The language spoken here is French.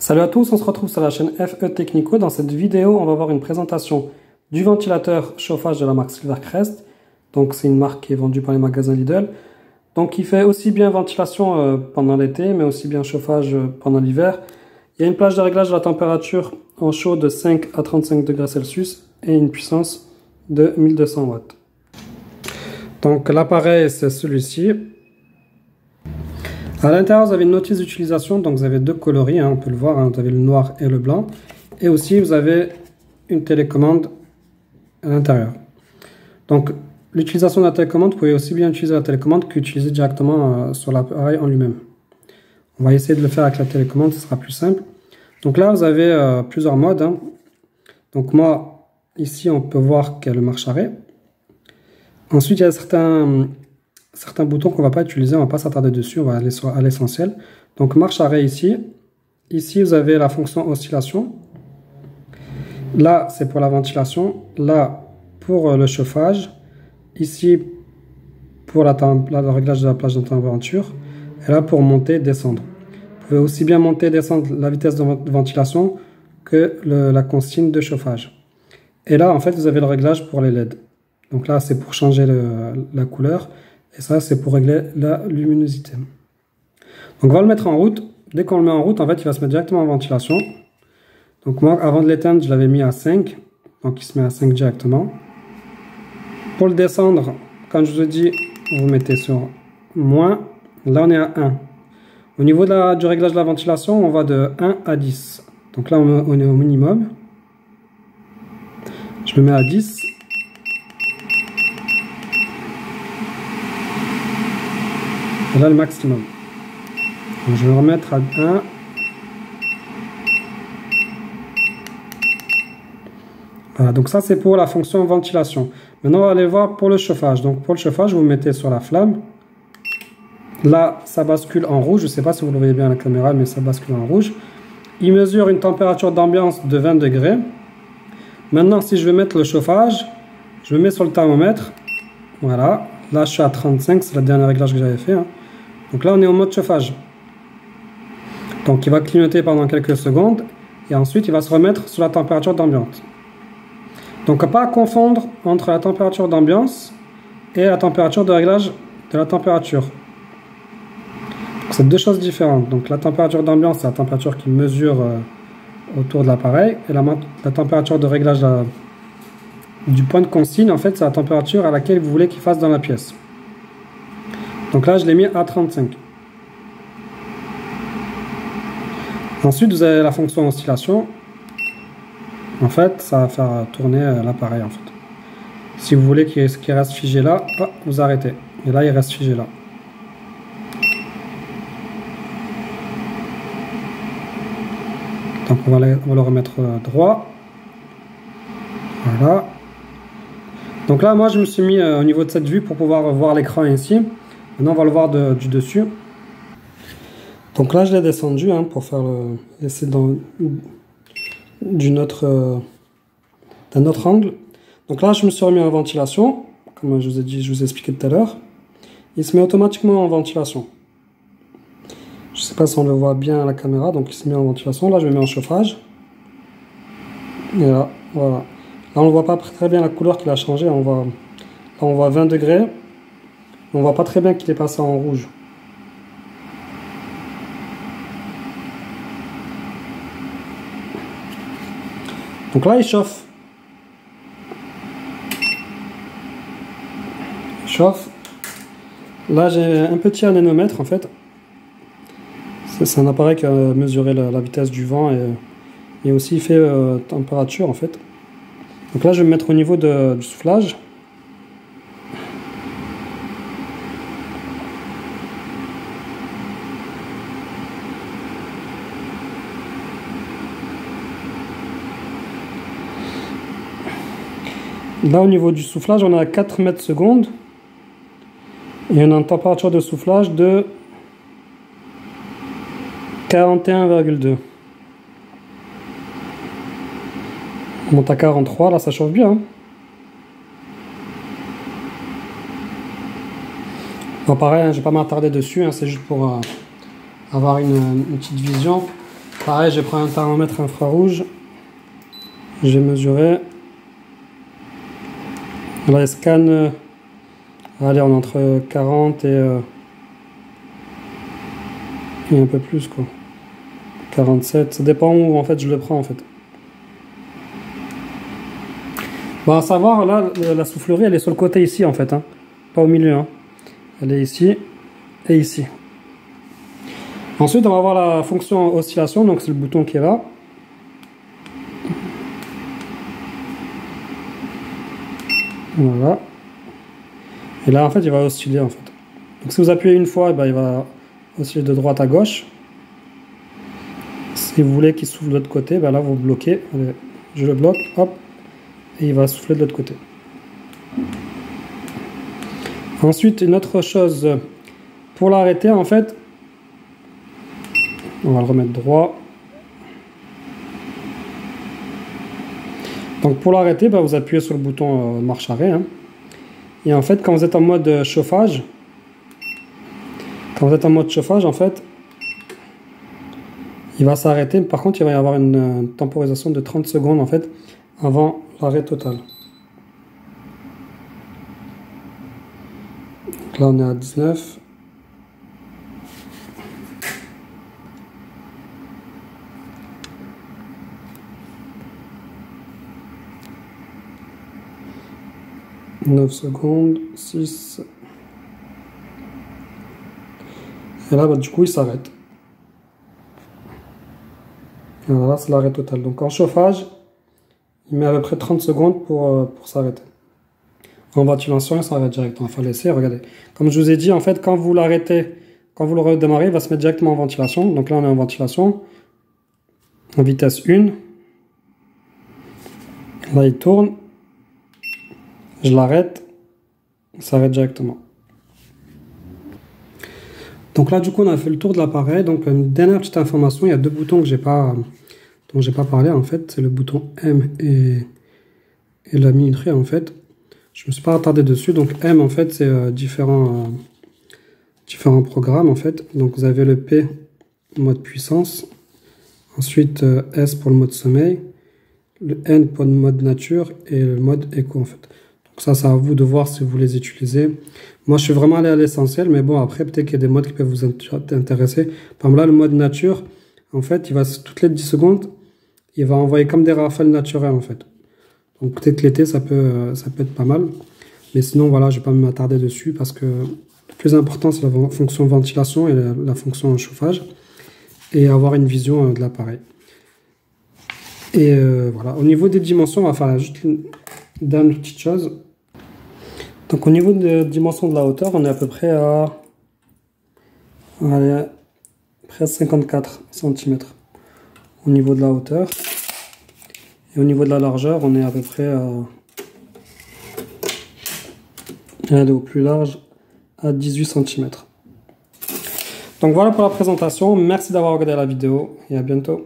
Salut à tous, on se retrouve sur la chaîne FE Technico. Dans cette vidéo, on va voir une présentation du ventilateur chauffage de la marque Silvercrest. Donc c'est une marque qui est vendue par les magasins Lidl. Donc il fait aussi bien ventilation pendant l'été, mais aussi bien chauffage pendant l'hiver. Il y a une plage de réglage de la température en chaud de 5 à 35 degrés Celsius et une puissance de 1200 watts. Donc l'appareil c'est celui-ci. À l'intérieur, vous avez une notice d'utilisation, donc vous avez deux coloris, on peut le voir, vous avez le noir et le blanc. Et aussi, vous avez une télécommande à l'intérieur. Donc, l'utilisation de la télécommande, vous pouvez aussi bien utiliser la télécommande qu'utiliser directement sur l'appareil en lui-même. On va essayer de le faire avec la télécommande, ce sera plus simple. Donc là, vous avez plusieurs modes. Donc moi, ici, on peut voir qu'il y a le marche-arrêt. Ensuite, il y a certains boutons qu'on ne va pas utiliser, on ne va pas s'attarder dessus, on va aller à l'essentiel. Donc marche arrêt ici. Ici vous avez la fonction oscillation. Là c'est pour la ventilation. Là pour le chauffage. Ici pour le réglage de la plage de température. Et là pour monter et descendre. Vous pouvez aussi bien monter et descendre la vitesse de ventilation que la consigne de chauffage. Et là en fait vous avez le réglage pour les LED. Donc là c'est pour changer la couleur. Et ça, c'est pour régler la luminosité. Donc, on va le mettre en route. Dès qu'on le met en route, en fait, il va se mettre directement en ventilation. Donc, moi, avant de l'éteindre, je l'avais mis à 5. Donc, il se met à 5 directement. Pour le descendre, comme je vous ai dit, vous mettez sur moins. Là, on est à 1. Au niveau du réglage de la ventilation, on va de 1 à 10. Donc là, on est au minimum. Je le mets à 10. Et là le maximum. Donc, je vais remettre à 1. Voilà, donc ça c'est pour la fonction ventilation. Maintenant on va aller voir pour le chauffage. Donc pour le chauffage, vous mettez sur la flamme. Là ça bascule en rouge. Je ne sais pas si vous le voyez bien à la caméra, mais ça bascule en rouge. Il mesure une température d'ambiance de 20 degrés. Maintenant si je veux mettre le chauffage, je le mets sur le thermomètre. Voilà. Là je suis à 35, c'est le dernier réglage que j'avais fait. Donc là on est en mode chauffage. Donc il va clignoter pendant quelques secondes et ensuite il va se remettre sur la température d'ambiance. Donc pas à confondre entre la température d'ambiance et la température de réglage de la température. C'est deux choses différentes. Donc la température d'ambiance c'est la température qui mesure autour de l'appareil et la température de réglage du point de consigne en fait c'est la température à laquelle vous voulez qu'il fasse dans la pièce. Donc là, je l'ai mis à 35. Ensuite, vous avez la fonction oscillation. En fait, ça va faire tourner l'appareil. En fait. Si vous voulez qu'il reste figé là, hop, vous arrêtez. Et là, il reste figé là. Donc, on va le remettre droit. Voilà. Donc là, moi, je me suis mis au niveau de cette vue pour pouvoir voir l'écran ici. Maintenant, on va le voir du dessus. Donc là, je l'ai descendu pour faire l'essai d'un autre angle. Donc là, je me suis remis en ventilation. Comme je vous ai dit, je vous ai expliqué tout à l'heure. Il se met automatiquement en ventilation. Je ne sais pas si on le voit bien à la caméra. Donc il se met en ventilation. Là, je le mets en chauffage. Et là, voilà. Là, on ne voit pas très bien la couleur qu'il a changé. Là, on voit 20 degrés. On ne voit pas très bien qu'il est passé en rouge. Donc là, il chauffe. Il chauffe. Là, j'ai un petit anémomètre en fait. C'est un appareil qui a mesuré la vitesse du vent et aussi il fait température en fait. Donc là, je vais me mettre au niveau du soufflage. Là, au niveau du soufflage, on est à 4 mètres secondes. Et on a une température de soufflage de 41,2. On monte à 43, là ça chauffe bien. Bon, pareil, je ne vais pas m'attarder dessus, c'est juste pour avoir une petite vision. Pareil, je prends un thermomètre infrarouge. J'ai mesuré. Là, il scanne. Allez, on est entre 40 et un peu plus, quoi. 47. Ça dépend où en fait je le prends en fait. Bon, à savoir, là, la soufflerie, elle est sur le côté ici en fait, hein. Pas au milieu, hein. Elle est ici et ici. Ensuite, on va voir la fonction oscillation, donc c'est le bouton qui est là. Voilà. Et là, en fait, il va osciller, en fait. Donc, si vous appuyez une fois, ben, il va osciller de droite à gauche. Si vous voulez qu'il souffle de l'autre côté, ben là, vous bloquez. Allez, je le bloque, hop, et il va souffler de l'autre côté. Ensuite, une autre chose, pour l'arrêter, en fait, on va le remettre droit. Donc pour l'arrêter, bah, vous appuyez sur le bouton marche arrêt. Hein. Et en fait, quand vous êtes en mode chauffage, en fait, il va s'arrêter. Par contre, il va y avoir une temporisation de 30 secondes en fait avant l'arrêt total. Donc là, on est à 19. « 9 secondes, 6... » Et là, bah, du coup, il s'arrête. Voilà, c'est l'arrêt total. Donc en chauffage, il met à peu près 30 secondes pour s'arrêter. En ventilation, il s'arrête directement. Il faut laisser, regardez. Comme je vous ai dit, en fait, quand vous l'arrêtez, quand vous le redémarrez, il va se mettre directement en ventilation. Donc là, on est en ventilation, en vitesse 1. Là, il tourne. Je l'arrête, il s'arrête directement. Donc là, du coup, on a fait le tour de l'appareil. Donc, une dernière petite information, il y a deux boutons que dont j'ai pas parlé, en fait. C'est le bouton M et la minuterie, en fait. Je me suis pas attardé dessus. Donc, M, en fait, c'est différents programmes, en fait. Donc, vous avez le P, mode puissance. Ensuite, S pour le mode sommeil. Le N pour le mode nature et le mode éco, en fait. Donc ça, c'est à vous de voir si vous les utilisez. Moi, je suis vraiment allé à l'essentiel, mais bon, après, peut-être qu'il y a des modes qui peuvent vous intéresser. Par exemple, là, le mode nature, en fait, il va, toutes les 10 secondes, il va envoyer comme des rafales naturelles, en fait. Donc peut-être l'été, ça peut être pas mal. Mais sinon, voilà, je vais pas m'attarder dessus parce que le plus important, c'est la fonction ventilation et la fonction chauffage. Et avoir une vision de l'appareil. Et voilà, au niveau des dimensions, on va faire juste une dernière petite chose. Donc au niveau des dimensions de la hauteur, on est à peu près à près 54 cm au niveau de la hauteur. Et au niveau de la largeur, on est à peu près au plus large à 18 cm. Donc voilà pour la présentation. Merci d'avoir regardé la vidéo et à bientôt.